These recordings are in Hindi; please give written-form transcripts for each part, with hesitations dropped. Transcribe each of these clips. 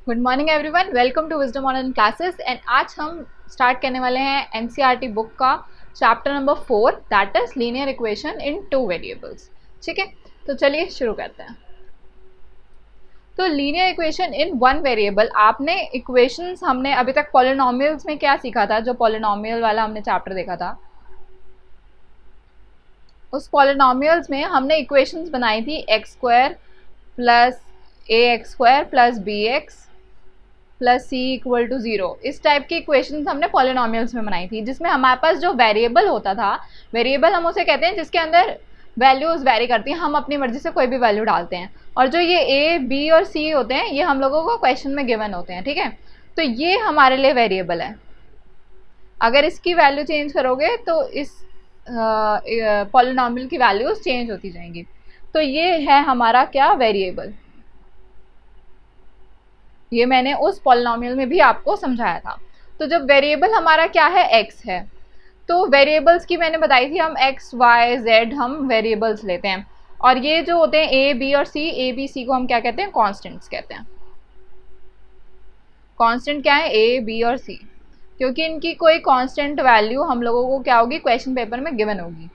Good morning everyone, welcome to Wisdom online classes. And आज हम स्टार्ट करने वाले हैं एनसीईआरटी बुक का chapter number 4, that is linear equation in two variables. ठीक है, तो चलिए शुरू करते हैं। तो linear equation in one variable, आपने इक्वेशंस हमने अभी तक पॉलिनोमियल्स में क्या सीखा था, जो पॉलिनोमियल वाला हमने चैप्टर देखा था, उस पॉलिनोमियल्स में हमने इक्वेशंस बनाई थी x square plus a x square plus b x plus c equal to 0। इस टाइप की इक्वेशंस हमने पॉलिनोमियल्स में बनाई थी, जिसमें हमारे पास जो वेरिएबल होता था, वेरिएबल हम उसे कहते हैं जिसके अंदर वैल्यूज वेरी करती हैं, हम अपनी मर्जी से कोई भी वैल्यू डालते हैं। और जो ये ए बी और सी होते हैं, ये हम लोगों को क्वेश्चन में गिवन होते हैं। ठीक है, तो ये हमारे लिए वेरिएबल है। अगर इसकी वैल्यू चेंज करोगे तो इस पॉलिनोमियल की वैल्यूज चेंज होती जाएंगी। तो ये है हमारा क्या, वेरिएबल। ये मैंने उस पॉलिनोमियल में भी आपको समझाया था। तो जब वेरिएबल हमारा क्या है, एक्स है, तो वेरिएबल्स की मैंने बताई थी, हम एक्स वाई जेड हम वेरिएबल्स लेते हैं। और ये जो होते हैं ए बी और सी, ए बी सी को हम क्या कहते हैं, कॉन्स्टेंट्स कहते हैं। कांस्टेंट क्या है, ए बी और सी, क्योंकि इनकी कोई कांस्टेंट वैल्यू हम लोगों को क्या होगी, क्वेश्चन पेपर में गिवन होगी।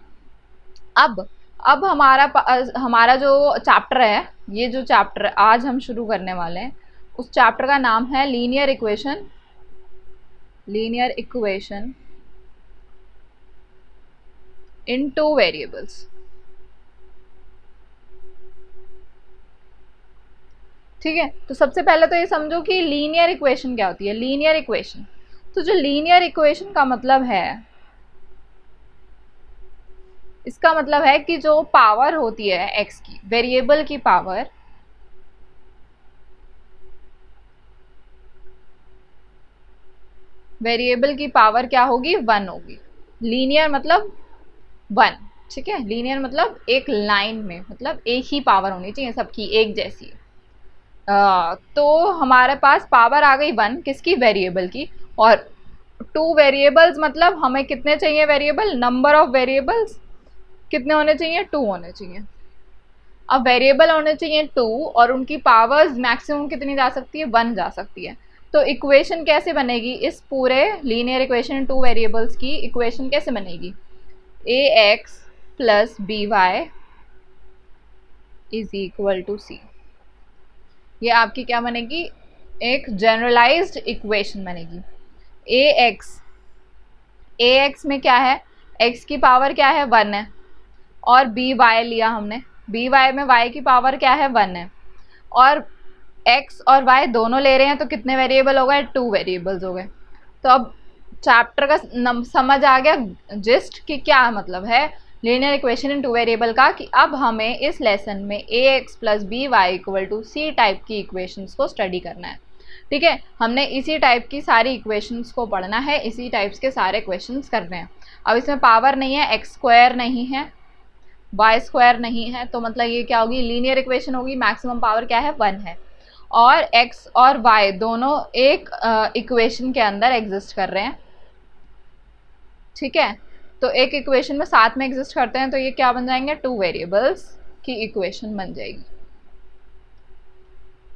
अब हमारा जो चैप्टर है, ये जो चैप्टर आज हम शुरू करने वाले हैं, उस चैप्टर का नाम है linear equation in two variables. ठीक है, तो सबसे पहले तो ये समझो कि लीनियर इक्वेशन क्या होती है। लीनियर इक्वेशन, तो जो लीनियर इक्वेशन का मतलब है, इसका मतलब है कि जो पावर होती है एक्स की, वेरिएबल की पावर, वेरिएबल की पावर क्या होगी, 1 होगी। लीनियर मतलब 1। ठीक है, लीनियर मतलब एक लाइन में, मतलब एक ही पावर होनी चाहिए सबकी, एक जैसी। तो हमारे पास पावर आ गई 1, किसकी, वेरिएबल की। और 2 वेरिएबल्स मतलब हमें कितने चाहिए वेरिएबल, नंबर ऑफ वेरिएबल्स कितने होने चाहिए, 2 होने चाहिए। अब वेरिएबल होने चाहिए 2 और उनकी पावर्स मैक्सिमम कितनी जा सकती है, 1 जा सकती है। तो इक्वेशन कैसे बनेगी, इस पूरे लीनियर इक्वेशन 2 वेरिएबल्स की इक्वेशन कैसे बनेगी, A x plus B Y is equal to सी। ये आपकी क्या बनेगी, एक जनरलाइज्ड इक्वेशन बनेगी। ए एक्स में क्या है, एक्स की पावर क्या है, 1 है। और बी वाई लिया हमने, बी वाई में वाई की पावर क्या है, 1 है। और एक्स और वाई दोनों ले रहे हैं, तो कितने वेरिएबल हो गए, 2 वेरिएबल्स हो गए। तो अब चैप्टर का समझ आ गया जिस्ट कि क्या मतलब है लीनियर इक्वेशन इन 2 वेरिएबल का, कि अब हमें इस लेसन में a x plus B y equal to c type की इक्वेशंस को स्टडी करना है। ठीक है, हमने इसी टाइप की सारी इक्वेशंस को पढ़ना है, इसी टाइप्स के सारे क्वेश्चंस करने हैं। अब इसमें पावर नहीं है, एक्स स्क्वायर नहीं है, वाई स्क्वायर नहीं है, तो मतलब ये क्या होगी, लीनियर इक्वेशन होगी। मैक्सिमम पावर क्या है, 1 है। और एक्स और वाई दोनों एक इक्वेशन के अंदर एग्जिस्ट कर रहे हैं। ठीक है, तो एक इक्वेशन में साथ में एग्जिस्ट करते हैं, तो ये क्या बन जाएंगे, 2 वेरिएबल्स की इक्वेशन बन जाएगी।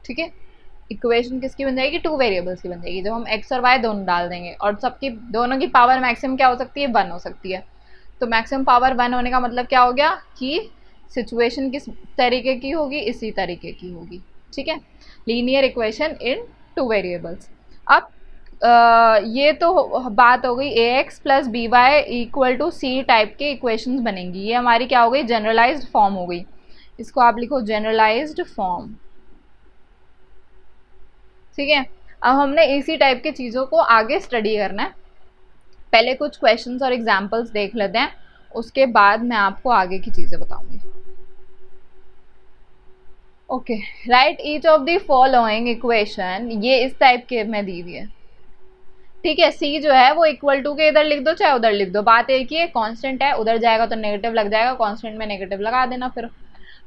ठीक है, इक्वेशन किसकी बन जाएगी, 2 वेरिएबल्स की बन जाएगी, जब हम एक्स और वाई दोनों डाल देंगे। और सबकी दोनों की पावर मैक्सिमम क्या हो सकती है, 1 हो सकती है। तो मैक्सिमम पावर 1 होने का मतलब क्या हो गया, कि सिचुएशन किस तरीके की होगी, इसी तरीके की होगी। ठीक है, लीनियर इक्वेशन इन 2 वेरिएबल्स। अब ये तो बात हो गई a x plus B y equal to c type के इक्वेशंस बनेंगी। ये हमारी क्या हो गई, जनरलाइज्ड फॉर्म हो गई। इसको आप लिखो जनरलाइज्ड फॉर्म। ठीक है, अब हमने इसी टाइप की चीज़ों को आगे स्टडी करना है। पहले कुछ क्वेश्चंस और एग्जांपल्स देख लेते हैं, उसके बाद मैं आपको आगे की चीज़ें बताऊंगी। Okay, right each of the following equation, ये इस टाइप के में दी हुई है। ठीक है, सी जो है वो इक्वल टू के इधर लिख दो चाहे उधर लिख दो, बात एक ही है, कांस्टेंट है, उधर जाएगा तो नेगेटिव लग जाएगा, कांस्टेंट में नेगेटिव लगा देना फिर।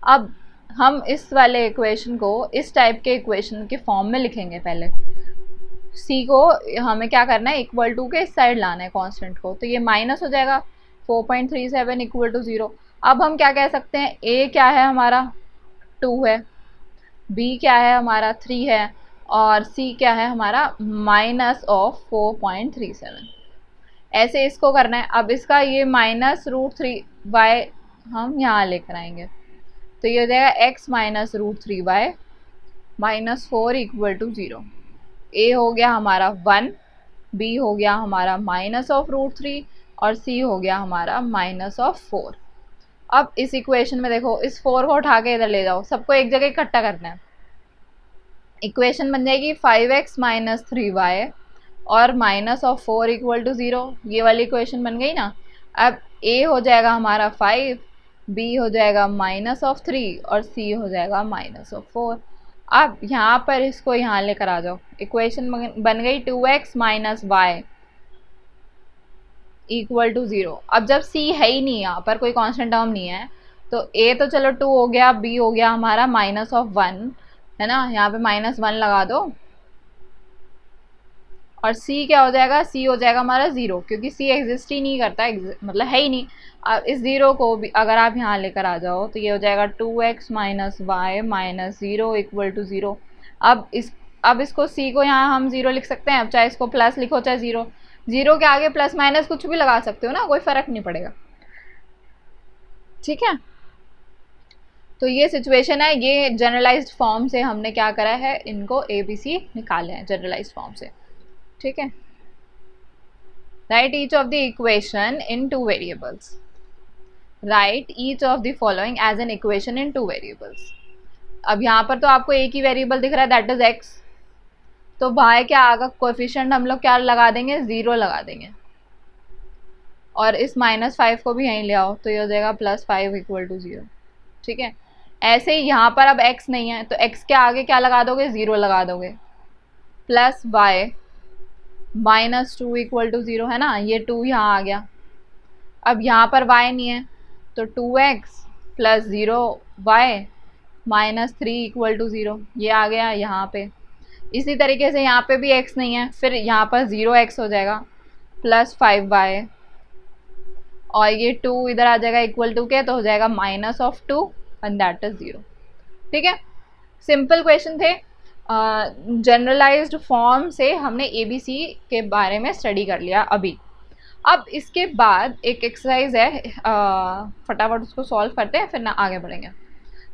अब हम इस वाले इक्वेशन को इस टाइप के इक्वेशन के फॉर्म में लिखेंगे। पहले सी को हमें क्या करना है, इक्वल टू के इस साइड लाना है कांस्टेंट को, तो ये माइनस हो जाएगा 4.37 इक्वल टू 0। अब हम क्या कह सकते हैं, ए क्या है हमारा, 2 है, बी क्या है हमारा, 3 है, और c क्या है हमारा -4.37। ऐसे इसको करना है। अब इसका ये -√3y हम यहाँ लेकर आएंगे, तो ये हो जाएगा x -√3y -4 = 0। a हो गया हमारा 1, b हो गया हमारा -√3 और c हो गया हमारा -4। अब इस इक्वेशन में देखो, इस 4 को उठा के इधर ले जाओ, सबको एक जगह इकट्ठा करना है। इक्वेशन बन जाएगी 5x - 3y और -4 = 0। ये वाली इक्वेशन बन गई ना। अब a हो जाएगा हमारा 5, b हो जाएगा -3 और c हो जाएगा -4। अब यहाँ पर इसको यहाँ लेकर आ जाओ, इक्वेशन बन गई 2x - y = 0। अब जब c है ही नहीं, यहाँ पर कोई कांस्टेंट टर्म नहीं है, तो a तो चलो 2 हो गया, b हो गया हमारा -1 है ना, यहाँ पे -1 लगा दो। और c क्या हो जाएगा, c हो जाएगा हमारा 0, क्योंकि c एग्जिस्ट ही नहीं करता, मतलब है ही नहीं। अब इस 0 को भी अगर आप यहाँ लेकर आ जाओ तो ये हो जाएगा 2x - y -0 = 0। अब इसको c को यहाँ हम 0 लिख सकते हैं। अब चाहे इसको प्लस लिखो चाहे 0, 0 के आगे प्लस माइनस कुछ भी लगा सकते हो ना, कोई फर्क नहीं पड़ेगा। ठीक है, तो ये सिचुएशन है। ये जनरलाइज्ड फॉर्म से हमने क्या करा है, इनको ABC निकाले हैं जनरलाइज्ड फॉर्म से। ठीक है, write each of the equation in 2 variables. Write each of the following as an equation in 2 variables. अब यहाँ पर तो आपको एक ही वेरिएबल दिख रहा है, दैट इज x। तो y क्या आगा कोएफिशिएंट हम लोग क्या लगा देंगे, 0 लगा देंगे। और इस -5 को भी यहीं ले आओ, तो ये हो जाएगा +5 = 0। ठीक है, ऐसे ही यहाँ पर अब x नहीं है, तो x के आगे क्या लगा दोगे, 0 लगा दोगे। प्लस y -2 = 0 है ना, ये 2 यहाँ आ गया। अब यहाँ पर y नहीं है, तो 2x + 0y -3 = 0, ये आ गया यहाँ पे। इसी तरीके से यहाँ पे भी x नहीं है, फिर यहाँ पर 0x हो जाएगा +5y, और ये 2 इधर आ जाएगा इक्वल टू के, तो हो जाएगा -2 एंड दैट इज 0। ठीक है, सिंपल क्वेश्चन थे। जनरलाइज्ड फॉर्म से हमने ABC के बारे में स्टडी कर लिया अभी। अब इसके बाद एक एक्सरसाइज है, फटाफट उसको सॉल्व करते हैं, फिर ना आगे बढ़ेंगे।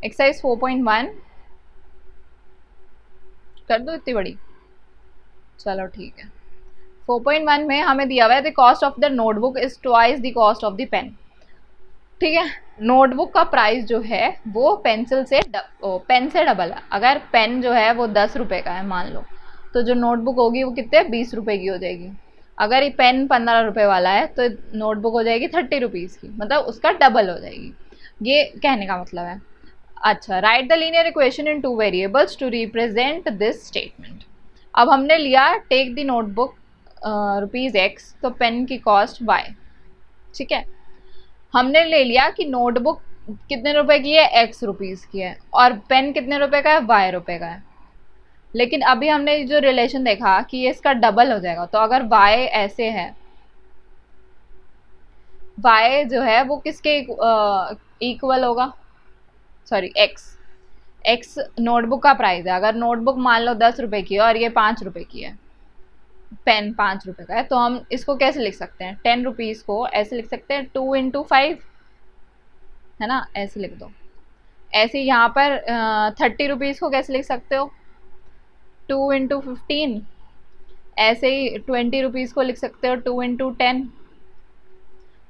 एक्सरसाइज 4.1 कर दो इतनी बड़ी, चलो ठीक है। 4.1 में हमें दिया हुआ है the cost of the notebook is twice the cost of the pen. ठीक है, नोटबुक का प्राइस जो है वो पेन से डबल है। अगर पेन जो है वो 10 रुपये का है मान लो, तो जो नोटबुक होगी वो कितने 20 रुपये की हो जाएगी। अगर ये पेन 15 रुपये वाला है तो नोटबुक हो जाएगी 30 रुपीज़ की, मतलब उसका डबल हो जाएगी। ये कहने का मतलब है। अच्छा, write the linear equation in 2 variables to represent this statement. अब हमने लिया टेक द नोटबुक ₹x, तो पेन की कॉस्ट y। ठीक है, हमने ले लिया कि नोटबुक कितने रुपए की है, x रुपीज़ की है, और पेन कितने रुपए का है, y रुपए का है। लेकिन अभी हमने जो रिलेशन देखा कि ये इसका डबल हो जाएगा, तो अगर y ऐसे है, y जो है वो किसके इक्वल होगा, सॉरी x नोटबुक का प्राइस है। अगर नोटबुक मान लो 10 रुपए की है और ये 5 रुपए की है, पेन 5 रुपए का है, तो हम इसको कैसे लिख सकते हैं, 10 रुपीज़ को ऐसे लिख सकते हैं 2 × 5 है ना, ऐसे लिख दो। ऐसे यहाँ पर 30 रुपीज़ को कैसे लिख सकते हो, 2 × 15। ऐसे ही 20 रुपीज़ को लिख सकते हो 2 × 10।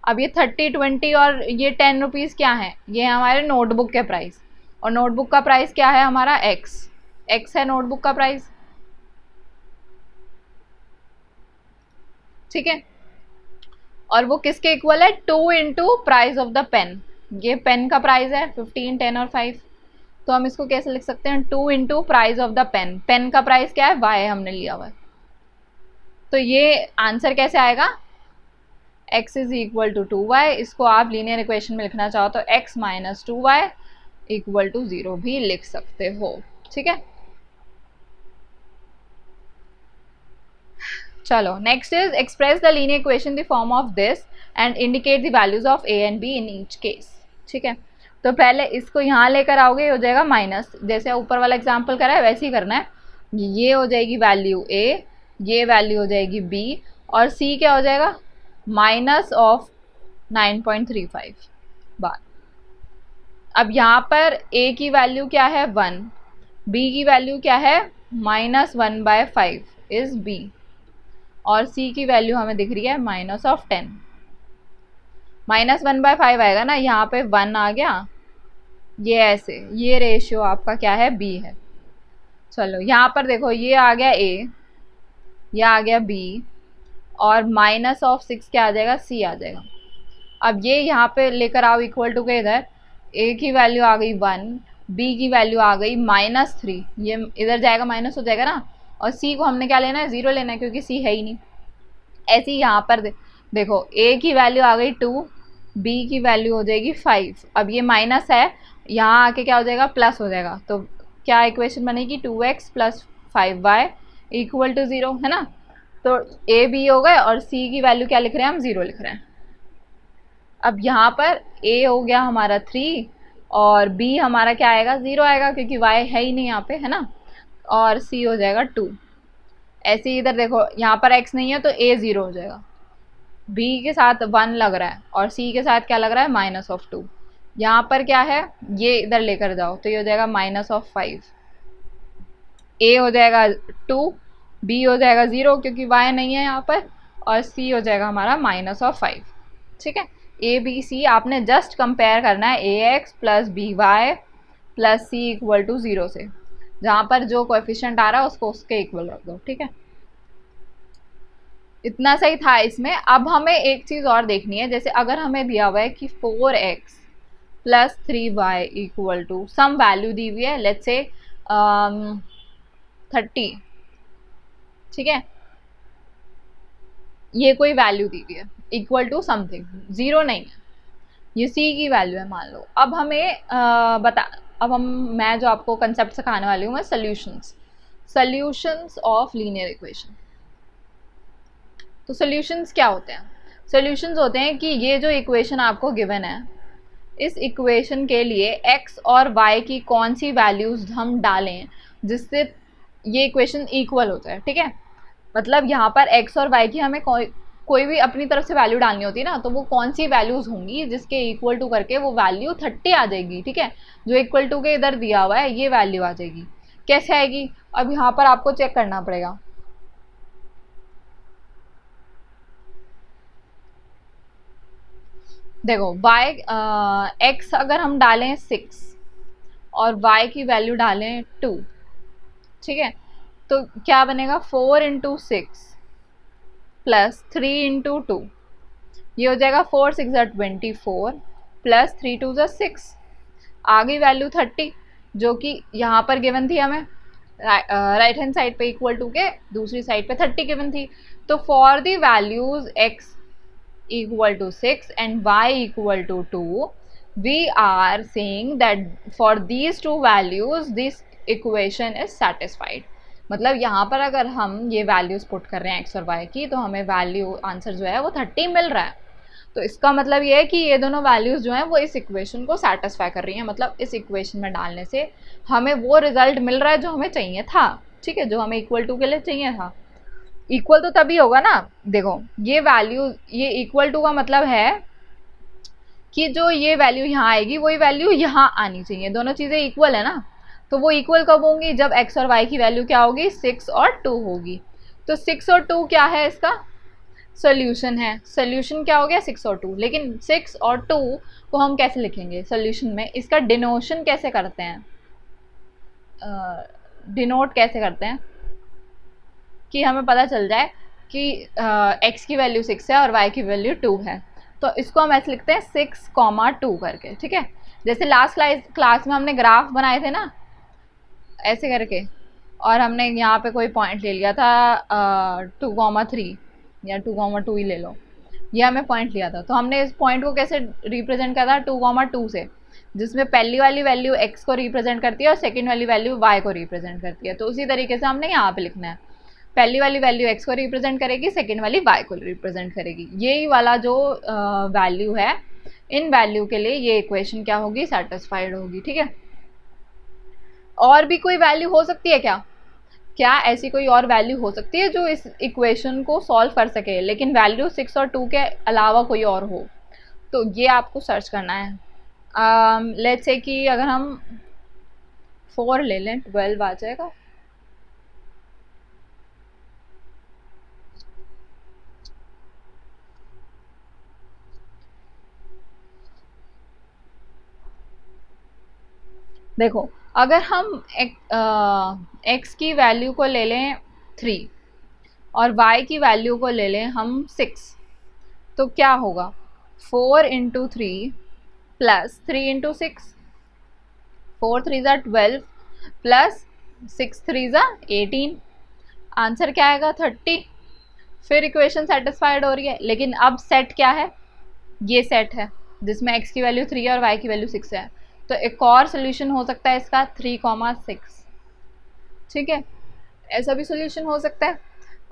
अब ये 30, 20 और ये 10 रुपीज़ क्या है, ये हमारे नोटबुक के प्राइस, और नोटबुक का प्राइस क्या है हमारा x है नोटबुक का प्राइस। ठीक है, और वो किसके इक्वल है, 2 × प्राइस ऑफ द पेन। ये पेन का प्राइस है 15, 10 और 5, तो हम इसको कैसे लिख सकते हैं, 2 × price of the pen. Pen का प्राइस क्या है, y हमने लिया हुआ है। तो ये आंसर कैसे आएगा, x = 2y। इसको आप लीनियर इक्वेशन में लिखना चाहो तो x - 2y = 0 भी लिख सकते हो। ठीक है, चलो next is express the linear equation the form of this and indicate the values of a and b in each case. ठीक है, तो पहले इसको यहाँ लेकर आओगे, हो जाएगा माइनस, जैसे ऊपर वाला एग्जाम्पल करा है वैसे ही करना है। ये हो जाएगी वैल्यू ए, ये वैल्यू हो जाएगी बी, और सी क्या हो जाएगा, माइनस ऑफ 9.35 बार। अब यहाँ पर ए की वैल्यू क्या है 1, बी की वैल्यू क्या है -1/5 इज बी, और सी की वैल्यू हमें दिख रही है -10। -1/5 आएगा ना, यहाँ पे 1 आ गया, ये ऐसे, ये रेशियो आपका क्या है बी है। चलो यहाँ पर देखो, ये आ गया ए, ये आ गया बी, और -6 क्या आ जाएगा, सी आ जाएगा। अब ये यहाँ पे लेकर आओ इक्वल टू के इधर, ए की वैल्यू आ गई 1, बी की वैल्यू आ गई -3, ये इधर जाएगा माइनस हो जाएगा ना, और सी को हमने क्या लेना है, 0 लेना है, क्योंकि सी है ही नहीं। ऐसे ही यहाँ पर देखो, ए की वैल्यू आ गई 2, बी की वैल्यू हो जाएगी 5, अब ये माइनस है, यहाँ आके क्या हो जाएगा, प्लस हो जाएगा। तो क्या इक्वेशन बनेगी, 2x + 5y = 0, है ना। तो ए बी हो गए, और सी की वैल्यू क्या लिख रहे हैं हम, 0 लिख रहे हैं। अब यहाँ पर ए हो गया हमारा 3, और बी हमारा क्या आएगा, 0 आएगा, क्योंकि y है ही नहीं यहाँ पे, है ना, और सी हो जाएगा 2। ऐसे ही इधर देखो, यहाँ पर x नहीं है तो a 0 हो जाएगा, b के साथ 1 लग रहा है, और c के साथ क्या लग रहा है, -2। यहाँ पर क्या है, ये इधर लेकर जाओ, तो ये हो जाएगा -5, a हो जाएगा 2, b हो जाएगा 0 क्योंकि y नहीं है यहाँ पर, और c हो जाएगा हमारा -5। ठीक है, ए बी सी आपने जस्ट कंपेयर करना है ax + by + c = 0 से, जहाँ पर जो कोएफिशिएंट आ रहा है उसको उसके इक्वल रख दो। ठीक है, इतना सही था इसमें। अब हमें एक चीज़ और देखनी है, जैसे अगर हमें दिया हुआ है कि 4x + 3y = सम वैल्यू दी हुई है, लेट्स से 30, ठीक है, ये कोई वैल्यू दी हुई है इक्वल टू समथिंग, 0 नहीं है, ये सी की वैल्यू है मान लो। अब हमें मैं जो आपको कंसेप्ट सिखाने वाली हूँ, मैं सॉल्यूशंस ऑफ लीनियर इक्वेशन। तो सॉल्यूशंस क्या होते हैं, सॉल्यूशंस होते हैं कि ये जो इक्वेशन आपको गिवन है, इस इक्वेशन के लिए x और y की कौन सी वैल्यूज हम डालें जिससे ये इक्वेशन इक्वल हो जाए। ठीक है, मतलब यहाँ पर x और y की हमें कोई भी अपनी तरफ से वैल्यू डालनी होती है ना, तो वो कौन सी वैल्यूज होंगी जिसके इक्वल टू करके वो वैल्यू 30 आ जाएगी। ठीक है, जो इक्वल टू के इधर दिया हुआ है ये वैल्यू आ जाएगी। कैसे आएगी, अब यहाँ पर आपको चेक करना पड़ेगा। देखो x अगर हम डालें 6 और y की वैल्यू डालें 2, ठीक है, तो क्या बनेगा, 4 × 6 + 3 × 2, ये हो जाएगा 4 × 6 = 24 + 3 × 2 = 6, आ गई वैल्यू 30, जो कि यहाँ पर गिवन थी हमें, राइट हैंड साइड पे इक्वल टू के दूसरी साइड पे 30 गिवन थी। तो for the values x = 6 and y = 2, we are saying that for these two values this equation is satisfied। मतलब यहाँ पर अगर हम ये वैल्यूज पुट कर रहे हैं x और y की, तो हमें वैल्यू आंसर जो है वो 30 मिल रहा है। तो इसका मतलब ये है कि ये दोनों वैल्यूज जो हैं वो इस इक्वेशन को सेटिस्फाई कर रही हैं, मतलब इस इक्वेशन में डालने से हमें वो रिजल्ट मिल रहा है जो हमें चाहिए था। ठीक है, जो हमें इक्वल टू के लिए चाहिए था। इक्वल तो तभी होगा ना, देखो ये वैल्यू, ये इक्वल टू का मतलब है कि जो ये वैल्यू यहाँ आएगी वही वैल्यू यहाँ आनी चाहिए, दोनों चीज़ें इक्वल है ना। तो वो इक्वल कब होंगी, जब x और y की वैल्यू क्या होगी, 6 और 2 होगी। तो 6 और 2 क्या है, इसका सोल्यूशन है। सोल्यूशन क्या हो गया, 6 और 2। लेकिन 6 और 2 को हम कैसे लिखेंगे सोल्यूशन में, इसका डिनोशन कैसे करते हैं, डिनोट कैसे करते हैं कि हमें पता चल जाए कि x की वैल्यू 6 है और y की वैल्यू 2 है। तो इसको हम ऐसे लिखते हैं 6, 2 करके। ठीक है, जैसे लास्ट क्लास में हमने ग्राफ बनाए थे ना ऐसे करके, और हमने यहाँ पे कोई पॉइंट ले लिया था 2, 3 या 2, 2 ही ले लो, ये हमें पॉइंट लिया था। तो हमने इस पॉइंट को कैसे रिप्रेजेंट करा था, 2, 2 से, जिसमें पहली वाली वैल्यू x को रिप्रेजेंट करती है और सेकेंड वाली वैल्यू y को रिप्रेजेंट करती है। तो उसी तरीके से हमने यहाँ पे लिखना है, पहली वाली वैल्यू x को रिप्रेजेंट करेगी, सेकेंड वाली y को रिप्रेजेंट करेगी। यही वाला जो वैल्यू है, इन वैल्यू के लिए ये इक्वेशन क्या होगी, सेटिस्फाइड होगी। ठीक है, और भी कोई वैल्यू हो सकती है क्या, क्या ऐसी कोई और वैल्यू हो सकती है जो इस इक्वेशन को सॉल्व कर सके, लेकिन वैल्यू 6 और 2 के अलावा कोई और हो? तो ये आपको सर्च करना है। लेट्स से कि अगर हम 4 ले लें, 12 आ जाएगा। देखो, अगर हम x की वैल्यू को ले लें 3 और y की वैल्यू को ले लें हम 6, तो क्या होगा? 4 इंटू 3 प्लस 3 इंटू 6, 4 3 ज़ा 12 प्लस 6 3 ज़ा 18, आंसर क्या आएगा? 30। फिर इक्वेशन सेटिस्फाइड हो रही है, लेकिन अब सेट क्या है? ये सेट है जिसमें x की वैल्यू 3 और y की वैल्यू 6 है। तो एक और सोल्यूशन हो सकता है इसका 3,6, ठीक है, ऐसा भी सोल्यूशन हो सकता है।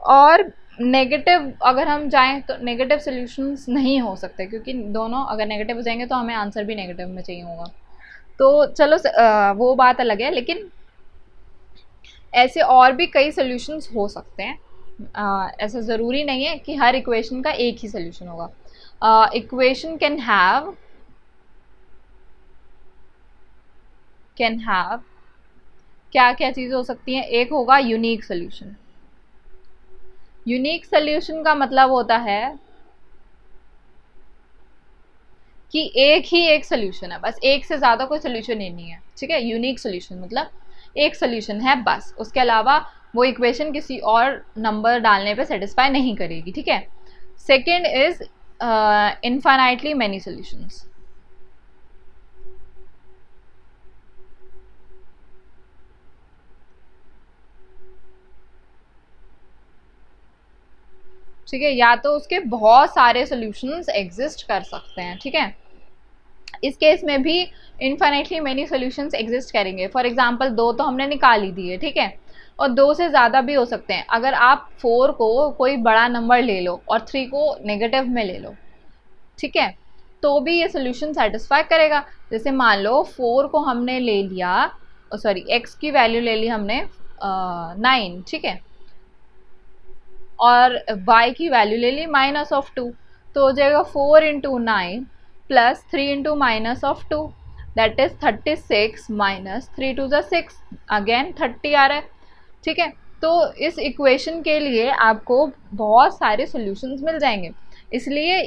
और नेगेटिव अगर हम जाएं तो नेगेटिव सोल्यूशंस नहीं हो सकते, क्योंकि दोनों अगर नेगेटिव हो जाएंगे तो हमें आंसर भी नेगेटिव में चाहिए होगा। तो चलो वो बात अलग है, लेकिन ऐसे और भी कई सोल्यूशंस हो सकते हैं। ऐसा ज़रूरी नहीं है कि हर इक्वेशन का एक ही सोल्यूशन होगा। इक्वेशन कैन हैव क्या क्या चीज़ें हो सकती हैं? एक होगा यूनिक सोल्यूशन। यूनिक सोल्यूशन का मतलब होता है कि एक सोल्यूशन है, बस एक से ज़्यादा कोई सोल्यूशन ही नहीं है, ठीक है। यूनिक सोल्यूशन मतलब एक सोल्यूशन है बस, उसके अलावा वो इक्वेशन किसी और नंबर डालने पे सेटिस्फाई नहीं करेगी, ठीक है। Second is infinitely many solutions. ठीक है, या तो उसके बहुत सारे सॉल्यूशंस एग्जिस्ट कर सकते हैं, ठीक है। इस केस में भी इनफाइनाइटली मेनी सॉल्यूशंस एग्जिस्ट करेंगे। फॉर एग्जांपल 2 तो हमने निकाल ही दिए, ठीक है, और 2 से ज़्यादा भी हो सकते हैं। अगर आप 4 को कोई बड़ा नंबर ले लो और 3 को नेगेटिव में ले लो, ठीक है, तो भी ये सोल्यूशन सेटिस्फाई करेगा। जैसे मान लो 4 को हमने ले लिया, सॉरी x की वैल्यू ले ली हमने 9, ठीक है, और y की वैल्यू ले ली -2, तो हो जाएगा 4 into 9 plus 3 into -2, that is 36 minus 3 2 ज़ा 6, अगेन 30 आ रहा है, ठीक है। तो इस इक्वेशन के लिए आपको बहुत सारे सॉल्यूशंस मिल जाएंगे, इसलिए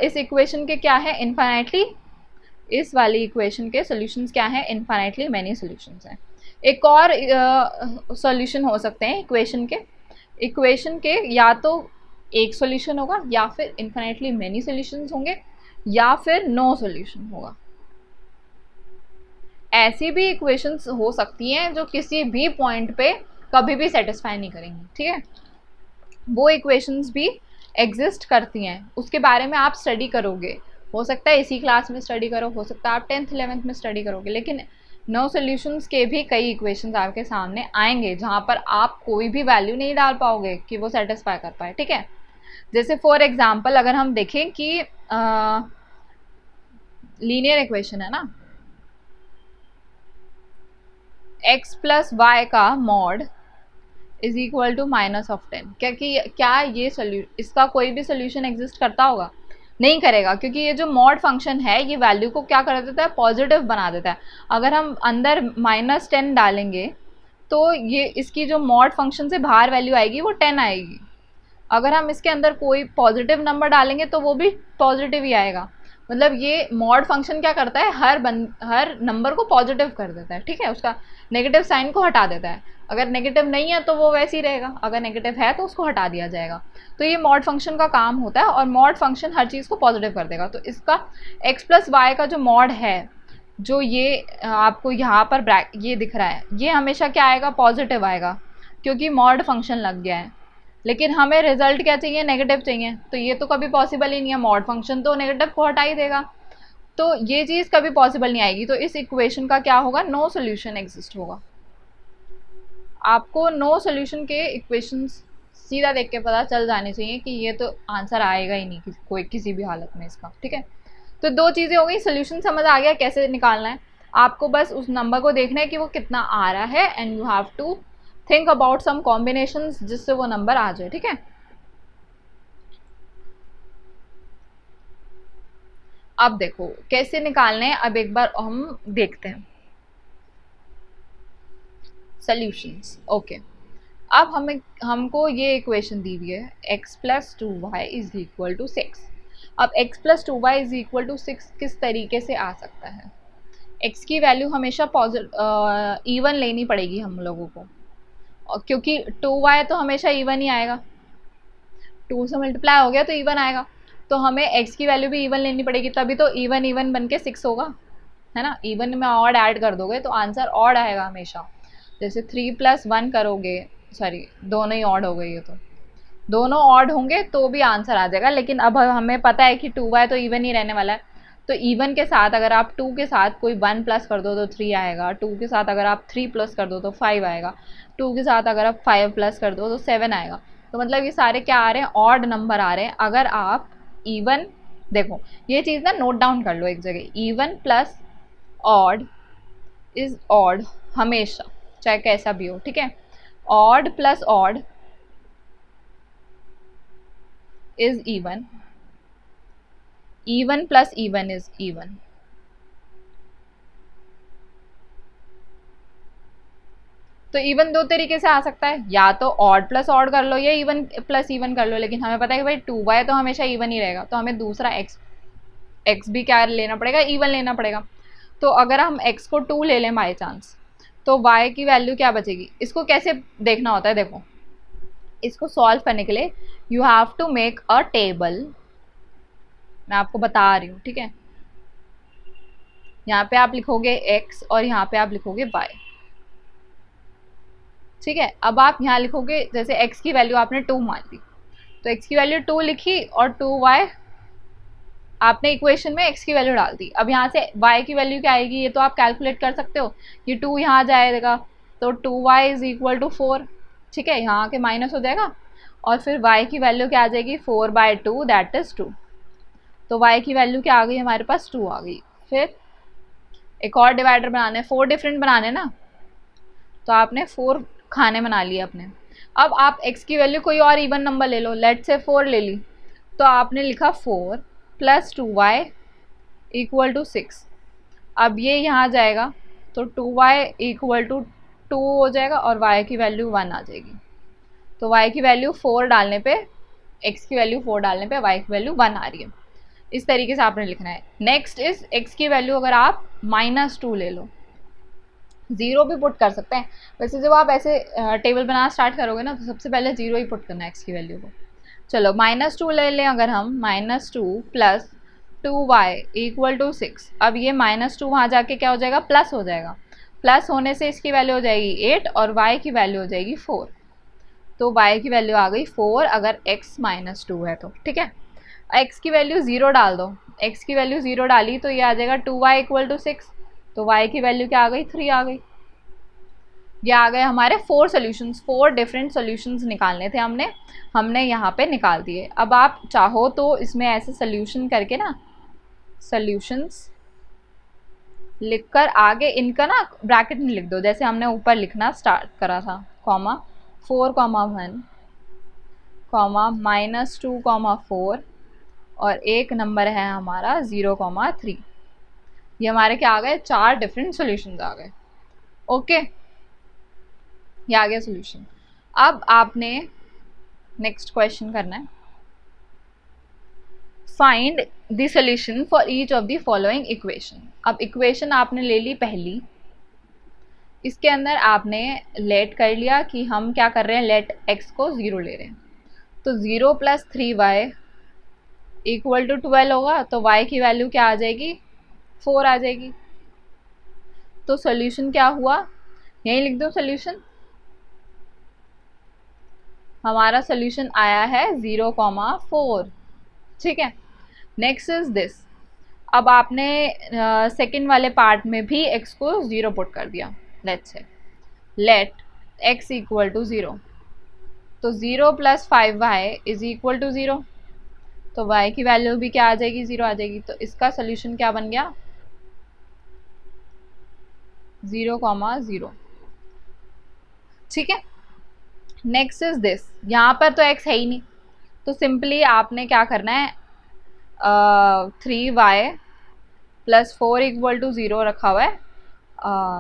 इस इक्वेशन के क्या है? इनफाइनाइटली, इस वाली इक्वेशन के सॉल्यूशंस क्या हैं? इनफाइनाइटली मैनी सॉल्यूशंस हैं। एक और सॉल्यूशन हो सकते हैं इक्वेशन के या तो एक सॉल्यूशन होगा, या फिर इनफाइनाइटली मैनी सॉल्यूशंस होंगे, या फिर नो सॉल्यूशन होगा। ऐसी भी इक्वेशंस हो सकती हैं जो किसी भी पॉइंट पे कभी भी सेटिस्फाई नहीं करेंगी, ठीक है। वो इक्वेशंस भी एग्जिस्ट करती हैं, उसके बारे में आप स्टडी करोगे, हो सकता है इसी क्लास में स्टडी करो, हो सकता है आप 10th 11th में स्टडी करोगे, लेकिन नो सॉल्यूशंस के भी कई इक्वेशंस आपके सामने आएंगे जहाँ पर आप कोई भी वैल्यू नहीं डाल पाओगे कि वो सेटिस्फाई कर पाए, ठीक है। जैसे फॉर एग्जांपल अगर हम देखें कि लीनियर इक्वेशन है ना, x प्लस वाई का मॉड इज इक्वल टू -10, क्या ये इसका कोई भी सोल्यूशन एग्जिस्ट करता होगा? नहीं करेगा, क्योंकि ये जो मॉड फंक्शन है ये वैल्यू को क्या कर देता है? पॉजिटिव बना देता है। अगर हम अंदर -10 डालेंगे तो ये इसकी जो मॉड फंक्शन से बाहर वैल्यू आएगी वो 10 आएगी। अगर हम इसके अंदर कोई पॉजिटिव नंबर डालेंगे तो वो भी पॉजिटिव ही आएगा। मतलब ये मॉड फंक्शन क्या करता है? हर नंबर को पॉजिटिव कर देता है, ठीक है, उसका नेगेटिव साइन को हटा देता है। अगर नेगेटिव नहीं है तो वो वैसे ही रहेगा, अगर नेगेटिव है तो उसको हटा दिया जाएगा। तो ये मॉड फंक्शन का काम होता है, और मॉड फंक्शन हर चीज़ को पॉजिटिव कर देगा। तो इसका x प्लस वाई का जो मॉड है, जो ये आपको यहाँ पर ये दिख रहा है, ये हमेशा क्या आएगा? पॉजिटिव आएगा, क्योंकि मॉड फंक्शन लग गया है। लेकिन हमें रिजल्ट क्या चाहिए? नेगेटिव चाहिए, तो ये तो कभी पॉसिबल ही नहीं है, मॉड फंक्शन तो नेगेटिव को हटा ही देगा, तो ये चीज़ कभी पॉसिबल नहीं आएगी। तो इस इक्वेशन का क्या होगा? नो सोल्यूशन एग्जिस्ट होगा। आपको नो सोल्यूशन के इक्वेशंस सीधा देख के पता चल जाने चाहिए कि ये तो आंसर आएगा ही नहीं कोई किसी भी हालत में इसका, ठीक है। तो 2 चीज़ें हो गई, सोल्यूशन समझ आ गया कैसे निकालना है, आपको बस उस नंबर को देखना है कि वो कितना आ रहा है, and you have to think about some combinations जिससे वो नंबर आ जाए, ठीक है। अब देखो कैसे निकालने हैं, अब एक बार हम देखते हैं सॉल्यूशंस। ओके, अब हमको ये इक्वेशन दी हुई है x plus 2y is equal to 6। अब x plus 2y is equal to 6 किस तरीके से आ सकता है? x की वैल्यू हमेशा इवन लेनी पड़ेगी हम लोगों को, और क्योंकि 2y तो हमेशा इवन ही आएगा, 2 से मल्टीप्लाई हो गया तो इवन आएगा, तो हमें x की वैल्यू भी इवन लेनी पड़ेगी, तभी तो इवन इवन बन के 6 होगा, है ना। इवन में ऑड ऐड कर दोगे तो आंसर ऑड आएगा हमेशा। जैसे 3 प्लस 1 करोगे, सॉरी दोनों ही ऑड हो गई है, तो दोनों ऑड होंगे तो भी आंसर आ जाएगा। लेकिन अब हमें पता है कि 2y तो इवन ही रहने वाला है, तो इवन के साथ अगर आप 2 के साथ कोई 1 प्लस कर दो तो 3 आएगा, 2 के साथ अगर आप 3 प्लस कर दो तो 5 आएगा, 2 के साथ अगर आप 5 प्लस कर दो तो 7 आएगा। तो मतलब ये सारे क्या आ रहे हैं? ऑड नंबर आ रहे हैं। अगर आप इवन, देखो ये चीज़ ना नोट डाउन कर लो एक जगह, even plus odd is odd हमेशा, चाहे कैसा भी हो, ठीक है। Odd plus odd is even, even plus even is even. तो इवन दो तरीके से आ सकता है, या तो ऑड प्लस ऑड कर लो या इवन प्लस इवन कर लो, लेकिन हमें पता है कि भाई 2y तो हमेशा इवन ही रहेगा, तो हमें दूसरा x भी क्या लेना पड़ेगा? इवन लेना पड़ेगा। तो अगर हम x को 2 ले लें बाई चांस, तो y की वैल्यू क्या बचेगी? इसको कैसे देखना होता है, देखो इसको सॉल्व करने के लिए you have to make a table. मैं आपको बता रही हूँ, ठीक है। यहाँ पे आप लिखोगे x और यहाँ पे आप लिखोगे y, ठीक है। अब आप यहाँ लिखोगे, जैसे x की वैल्यू आपने 2 मान ली, तो x की वैल्यू 2 लिखी और 2y आपने इक्वेशन में x की वैल्यू डाल दी। अब यहाँ से y की वैल्यू क्या आएगी ये तो आप कैलकुलेट कर सकते हो, ये 2 यहाँ जाएगा तो 2y इज इक्वल टू 4, ठीक है। यहाँ के माइनस हो जाएगा और फिर y की वैल्यू क्या आ जाएगी? 4/2 दैट इज 2। तो y की वैल्यू क्या आ गई हमारे पास? 2 आ गई। फिर एक और डिवाइडर बनाने, 4 डिफरेंट बनाने ना, तो आपने 4 खाने बना लिए अपने। अब आप x की वैल्यू कोई और इवन नंबर ले लो, लेट से 4 ले ली, तो आपने लिखा 4 प्लस 2y इक्वल टू 6। अब ये यहाँ जाएगा तो 2y इक्वल टू 2 हो जाएगा और y की वैल्यू 1 आ जाएगी। तो y की वैल्यू 4 डालने पे, x की वैल्यू 4 डालने पे y की वैल्यू 1 आ रही है। इस तरीके से आपने लिखना है। नेक्स्ट इज x की वैल्यू अगर आप -2 ले लो, 0 भी पुट कर सकते हैं। वैसे जब आप ऐसे टेबल बनाना स्टार्ट करोगे ना तो सबसे पहले 0 ही पुट करना है x की वैल्यू को। चलो -2 ले लें अगर हम, -2 प्लस 2y इक्वल टू 6। अब ये -2 वहाँ जाके क्या हो जाएगा? प्लस हो जाएगा। प्लस होने से इसकी वैल्यू हो जाएगी 8 और y की वैल्यू हो जाएगी 4। तो y की वैल्यू आ गई 4 अगर x -2 है तो, ठीक है। x की वैल्यू 0 डाल दो, x की वैल्यू 0 डाली तो ये आ जाएगा 2y इक्वल टू 6। तो y की वैल्यू क्या आ गई? 3 आ गई। ये आ गए हमारे 4 सॉल्यूशंस। 4 डिफरेंट सॉल्यूशंस निकालने थे हमने यहाँ पे निकाल दिए। अब आप चाहो तो इसमें ऐसे सॉल्यूशन करके ना, सॉल्यूशंस लिखकर आगे इनका ना ब्रैकेट में लिख दो, जैसे हमने ऊपर लिखना स्टार्ट करा था, कॉमा 4, -1, -2, -4 और एक नंबर है हमारा 0, 3। ये हमारे क्या आ गए? 4 डिफरेंट सॉल्यूशंस आ गए। ओके, ये आ गया सॉल्यूशन। अब आपने नेक्स्ट क्वेश्चन करना है, find the solution for each of the following equation. अब इक्वेशन आपने ले ली पहली, इसके अंदर आपने लेट कर लिया कि हम क्या कर रहे हैं, लेट x को 0 ले रहे हैं। तो 0 प्लस 3y इक्वल टू 12 होगा, तो y की वैल्यू क्या आ जाएगी? 4 आ जाएगी। तो सॉल्यूशन क्या हुआ? यहीं लिख दो सॉल्यूशन। हमारा सॉल्यूशन आया है 0, 4, ठीक है। Next is this. अब आपने सेकेंड वाले पार्ट में भी x को 0 पुट कर दिया। Let's say late x equal to 0, तो 0 plus 5y is equal to 0। तो y की वैल्यू भी क्या आ जाएगी? 0 आ जाएगी। तो इसका सॉल्यूशन क्या बन गया? 0, 0, ठीक है। नेक्स्ट इज दिस, यहाँ पर तो x है ही नहीं, तो सिंपली आपने क्या करना है, 3y प्लस 4 इक्वल टू 0 रखा हुआ है,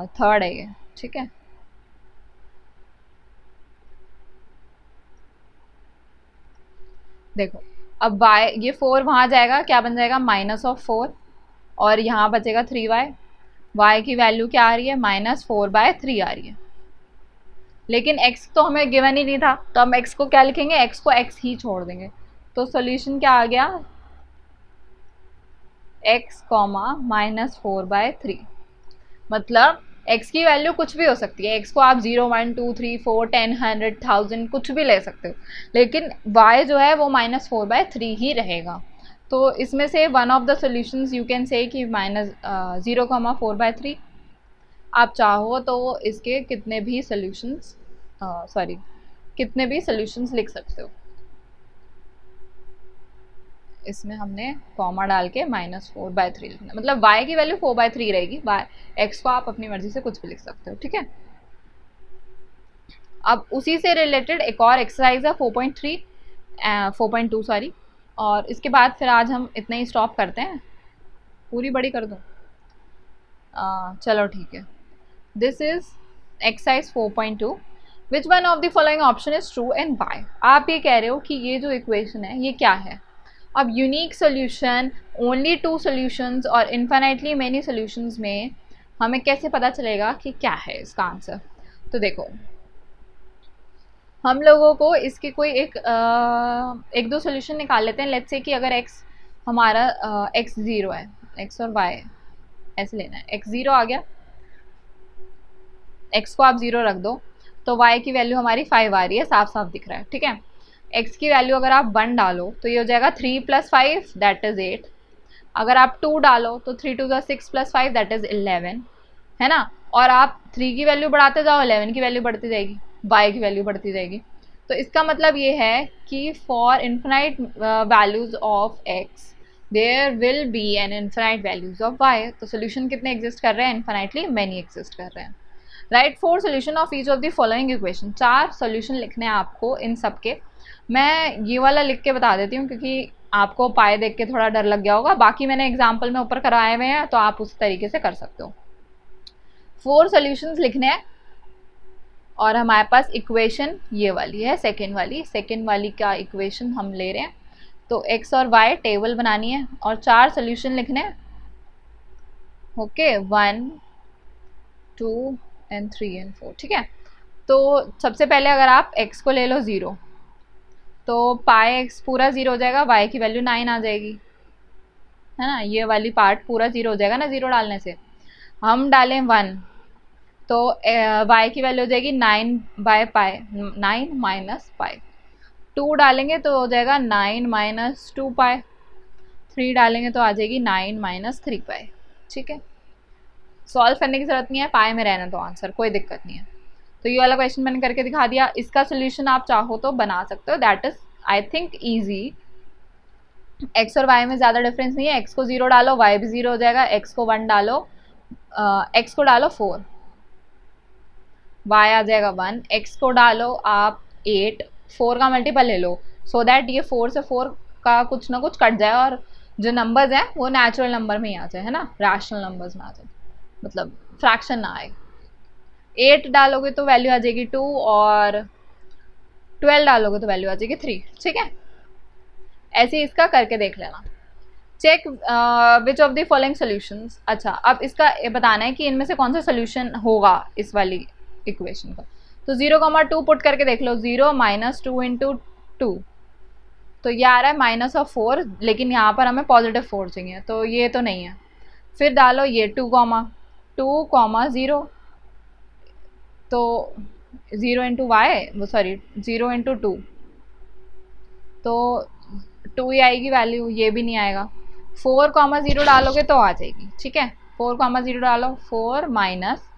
थर्ड है ये, ठीक है। देखो अब y, ये 4 वहाँ जाएगा, क्या बन जाएगा, -4, और यहाँ बचेगा 3y। y की वैल्यू क्या आ रही है, -4/3 आ रही है, लेकिन x तो हमें गिवन ही नहीं था, तो हम x को क्या लिखेंगे, x को x ही छोड़ देंगे। तो सॉल्यूशन क्या आ गया, x, -4/3। मतलब x की वैल्यू कुछ भी हो सकती है, x को आप 0, 1, 2, 3, 4, 10, 100, 1000 कुछ भी ले सकते हो, लेकिन y जो है वो -4/3 ही रहेगा। तो इसमें से one of the solutions you can say कि -0,4/3। आप चाहो तो इसके कितने भी सॉल्यूशंस, कितने भी सॉल्यूशंस लिख सकते हो। इसमें हमने कॉमा डाल के -4/3 लिखना, मतलब y की वैल्यू 4/3 रहेगी, x को आप अपनी मर्जी से कुछ भी लिख सकते हो, ठीक है। अब उसी से रिलेटेड एक और एक्सरसाइज है 4.2 सॉरी, और इसके बाद फिर आज हम इतना ही स्टॉप करते हैं, पूरी बड़ी कर दूँ, चलो ठीक है। This is exercise 4.2, which one of the following option is true and why. आप ये कह रहे हो कि ये जो इक्वेशन है ये क्या है। अब यूनिक सोल्यूशन, ओनली 2 सॉल्यूशंस और इन्फिनिटली मेनी सॉल्यूशंस में हमें कैसे पता चलेगा कि क्या है इसका आंसर। तो देखो हम लोगों को इसके कोई एक दो सॉल्यूशन निकाल लेते हैं। लेट्स से कि अगर x हमारा x 0 है, x और y ऐसे लेना है, x 0 आ गया, x को आप 0 रख दो तो y की वैल्यू हमारी 5 आ रही है, साफ साफ दिख रहा है, ठीक है। x की वैल्यू अगर आप 1 डालो तो ये हो जाएगा 3 + 5 दैट इज 8। अगर आप 2 डालो तो 3 2 6 + 5 दैट इज 11, है ना। और आप 3 की वैल्यू बढ़ाते जाओ, 11 की वैल्यू बढ़ती जाएगी, y की वैल्यू बढ़ती जाएगी। तो इसका मतलब ये है कि for infinite values of x there will be an infinite values of y। तो सोल्यूशन कितने एग्जिस्ट कर रहे हैं, इन्फिनाइटली मैनी एग्जिस्ट कर रहे हैं। Write 4 solution of each of the following equation. 4 solution लिखने हैं आपको इन सब के। मैं ये वाला लिख के बता देती हूँ क्योंकि आपको पाए देख के थोड़ा डर लग गया होगा, बाकी मैंने एग्जाम्पल में ऊपर कराए हुए हैं तो आप उस तरीके से कर सकते हो। 4 सॉल्यूशंस लिखने हैं और हमारे पास इक्वेशन ये वाली है, सेकेंड वाली का इक्वेशन हम ले रहे हैं। तो x और y टेबल बनानी है और 4 सॉल्यूशन लिखने हैं, ओके 1 2 एंड 3 एंड 4, ठीक है। तो सबसे पहले अगर आप x को ले लो 0 तो पाई x पूरा 0 हो जाएगा, y की वैल्यू 9 आ जाएगी, है ना। ये वाली पार्ट पूरा 0 हो जाएगा ना 0 डालने से। हम डालें 1 तो y की वैल्यू हो जाएगी 9/पाई, 9 माइनस पाई। 2 डालेंगे तो हो जाएगा 9 माइनस 2 पाई। 3 डालेंगे तो आ जाएगी 9 माइनस 3 पाई, ठीक है। सॉल्व करने की जरूरत नहीं है, पाई में रहना तो आंसर, कोई दिक्कत नहीं है। तो ये वाला क्वेश्चन मैंने करके दिखा दिया। इसका सोल्यूशन आप चाहो तो बना सकते हो, that is I think easy. X और वाई में ज़्यादा डिफरेंस नहीं है, एक्स को 0 डालो वाई भी 0 हो जाएगा, एक्स को 1 डालो, एक्स को डालो 4 वाई आ जाएगा 1, एक्स को डालो आप 8, 4 का मल्टीपल ले लो सो दैट ये 4 से 4 का कुछ ना कुछ कट जाए और जो नंबर्स हैं वो नेचुरल नंबर में ही आ जाए, है ना, रैशनल नंबर्स में आ जाए, मतलब फ्रैक्शन ना आए। 8 डालोगे तो वैल्यू आ जाएगी 2 और 12 डालोगे तो वैल्यू आ जाएगी 3, ठीक है। ऐसे ही इसका करके देख लेना। Check which of the following solutions. अच्छा अब इसका बताना है कि इनमें से कौन सा सोल्यूशन होगा इस वाली इक्वेशन का। तो 0,2 पुट करके देख लो, 0 माइनस 2 इंटू 2 तो ये आ रहा है -4, लेकिन यहाँ पर हमें +4 चाहिए तो ये तो नहीं है। फिर डालो ये 2,0 तो 0 इंटू वाई, वो सॉरी 0 इंटू 2 तो 2 ही आएगी वैल्यू, ये भी नहीं आएगा। 4,0 डालोगे तो आ जाएगी, ठीक है। 4,0 डालो, 4 माइनस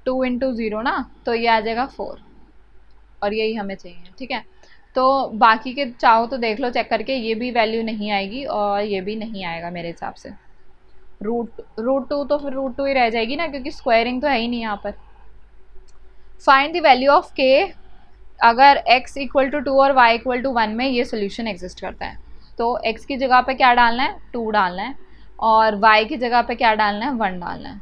2 इंटू 0 ना, तो ये आ जाएगा 4 और यही हमें चाहिए, ठीक है। तो बाकी के चाहो तो देख लो चेक करके, ये भी वैल्यू नहीं आएगी और ये भी नहीं आएगा मेरे हिसाब से। √2 तो फिर √2 ही रह जाएगी ना, क्योंकि स्क्वायरिंग तो है ही नहीं यहाँ पर। Find the value of k अगर x इक्वल टू 2 और y इक्वल टू 1 में ये सोल्यूशन एग्जिस्ट करता है, तो x की जगह पे क्या डालना है, 2 डालना है, और y की जगह पे क्या डालना है, 1 डालना है।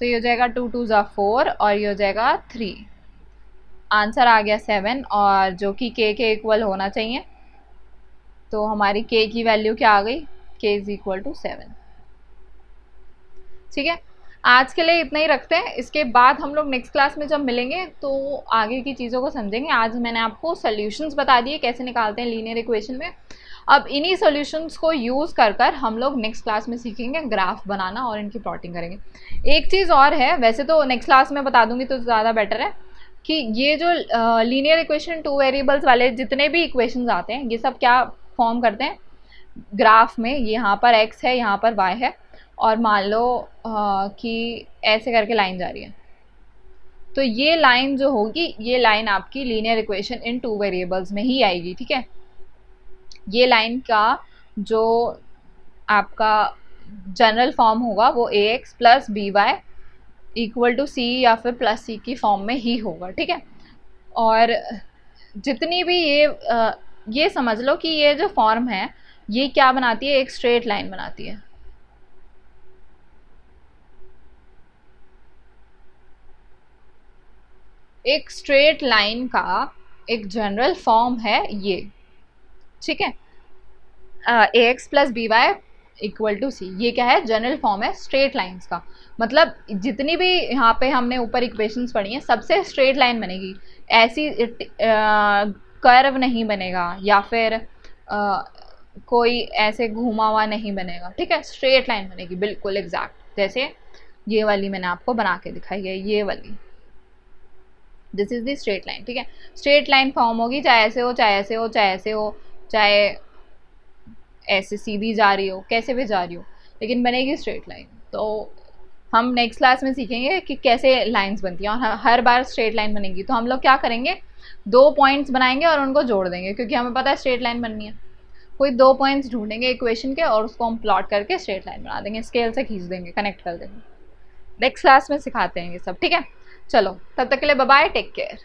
तो ये हो जाएगा 2 2 ज़ा 4 और ये हो जाएगा 3। आंसर आ गया 7, और जो कि k के इक्वल होना चाहिए। तो हमारी k की वैल्यू क्या आ गई, k इज इक्वल टू 7। ठीक है, आज के लिए इतना ही रखते हैं। इसके बाद हम लोग नेक्स्ट क्लास में जब मिलेंगे तो आगे की चीज़ों को समझेंगे। आज मैंने आपको सॉल्यूशंस बता दिए कैसे निकालते हैं लीनियर इक्वेशन में। अब इन्हीं सॉल्यूशंस को यूज़ कर कर हम लोग नेक्स्ट क्लास में सीखेंगे ग्राफ बनाना और इनकी प्लॉटिंग करेंगे। एक चीज़ और है, वैसे तो नेक्स्ट क्लास में बता दूंगी तो ज़्यादा बेटर है, कि ये जो लीनियर इक्वेशन 2 वेरिएबल्स वाले जितने भी इक्वेशंस आते हैं, ये सब क्या फॉर्म करते हैं ग्राफ में। यहाँ पर x है, यहाँ पर y है, और मान लो कि ऐसे करके लाइन जा रही है, तो ये लाइन जो होगी, ये लाइन आपकी लीनियर इक्वेशन इन 2 वेरिएबल्स में ही आएगी। ठीक है, ये लाइन का जो आपका जनरल फॉर्म होगा वो ax plus B y equal to c या फिर प्लस सी की फॉर्म में ही होगा। ठीक है, और जितनी भी ये समझ लो कि ये जो फॉर्म है ये क्या बनाती है, एक स्ट्रेट लाइन बनाती है। एक स्ट्रेट लाइन का एक जनरल फॉर्म है ये। ठीक है, a x plus B y equal to सी, ये क्या है, जनरल फॉर्म है स्ट्रेट लाइंस का। मतलब जितनी भी यहाँ पे हमने ऊपर इक्वेशंस पढ़ी हैं सबसे स्ट्रेट लाइन बनेगी, ऐसी कर्व नहीं बनेगा या फिर कोई ऐसे घुमा हुआ नहीं बनेगा। ठीक है, स्ट्रेट लाइन बनेगी बिल्कुल एग्जैक्ट, जैसे ये वाली मैंने आपको बना के दिखाई है, ये वाली, this is the straight line. ठीक है, स्ट्रेट लाइन फॉर्म होगी, चाहे ऐसे हो, चाहे ऐसे हो, चाहे ऐसे हो, चाहे ऐसे सीधी जा रही हो, कैसे भी जा रही हो, लेकिन बनेगी स्ट्रेट लाइन। तो हम नेक्स्ट क्लास में सीखेंगे कि कैसे लाइंस बनती हैं, और हर बार स्ट्रेट लाइन बनेगी। तो हम लोग क्या करेंगे, 2 पॉइंट्स बनाएंगे और उनको जोड़ देंगे, क्योंकि हमें पता है स्ट्रेट लाइन बननी है। कोई 2 पॉइंट्स ढूंढेंगे इक्वेशन के और उसको हम प्लॉट करके स्ट्रेट लाइन बना देंगे, स्केल से खींच देंगे, कनेक्ट कर देंगे। नेक्स्ट क्लास में सिखाते हैं ये सब। ठीक है, चलो तब तक के लिए बाय बाय, टेक केयर।